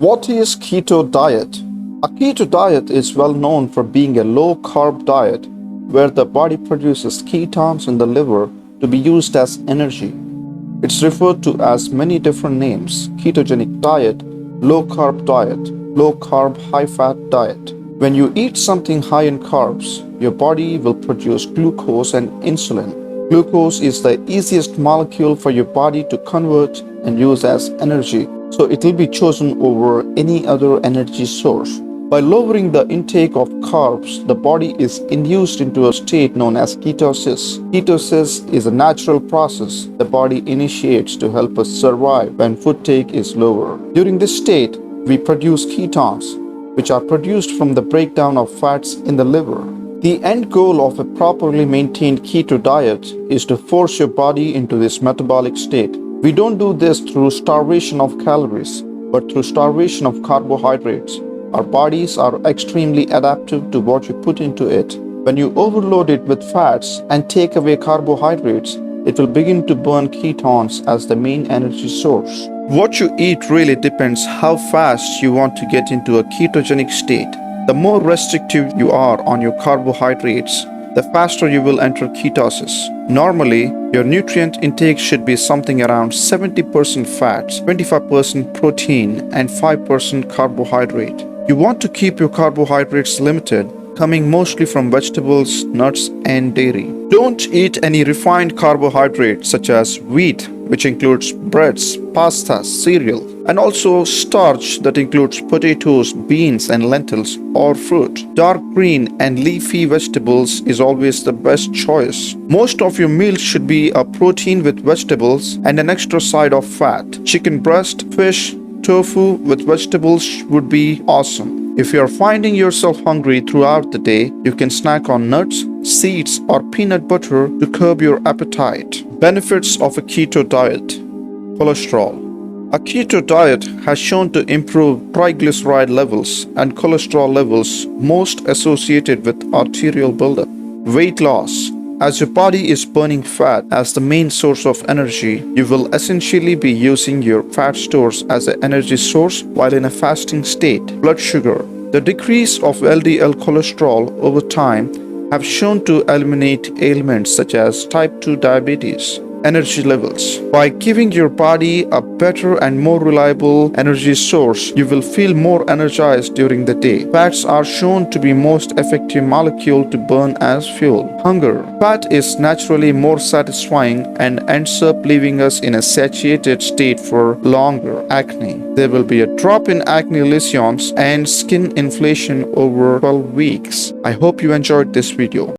What is keto diet? A keto diet is well known for being a low-carb diet where the body produces ketones in the liver to be used as energy. It's referred to as many different names: ketogenic diet, low-carb diet, low-carb high-fat diet. When you eat something high in carbs, your body will produce glucose and insulin. Glucose is the easiest molecule for your body to convert and use as energy, so it will be chosen over any other energy source. By lowering the intake of carbs, the body is induced into a state known as ketosis. Ketosis is a natural process the body initiates to help us survive when food take is lower. During this state, we produce ketones, which are produced from the breakdown of fats in the liver. The end goal of a properly maintained keto diet is to force your body into this metabolic state. We don't do this through starvation of calories, but through starvation of carbohydrates. Our bodies are extremely adaptive to what you put into it. When you overload it with fats and take away carbohydrates, it will begin to burn ketones as the main energy source. What you eat really depends how fast you want to get into a ketogenic state. The more restrictive you are on your carbohydrates, the faster you will enter ketosis. Normally, your nutrient intake should be something around 70% fats, 25% protein, and 5% carbohydrate. You want to keep your carbohydrates limited, coming mostly from vegetables, nuts, and dairy. Don't eat any refined carbohydrates such as wheat, which includes breads, pastas, cereal, and also starch that includes potatoes, beans, and lentils, or fruit. Dark green and leafy vegetables is always the best choice. Most of your meals should be a protein with vegetables and an extra side of fat. Chicken breast, fish, tofu with vegetables would be awesome. If you are finding yourself hungry throughout the day, you can snack on nuts, seeds, or peanut butter to curb your appetite. Benefits of a keto diet. Cholesterol. A keto diet has shown to improve triglyceride levels and cholesterol levels most associated with arterial buildup. Weight loss. As your body is burning fat as the main source of energy, you will essentially be using your fat stores as an energy source while in a fasting state. Blood sugar. The decrease of LDL cholesterol over time have shown to eliminate ailments such as type 2 diabetes. Energy levels. By giving your body a better and more reliable energy source, you will feel more energized during the day. Fats are shown to be most effective molecule to burn as fuel. Hunger. Fat is naturally more satisfying and ends up leaving us in a satiated state for longer. Acne. There will be a drop in acne lesions and skin inflammation over 12 weeks. I hope you enjoyed this video.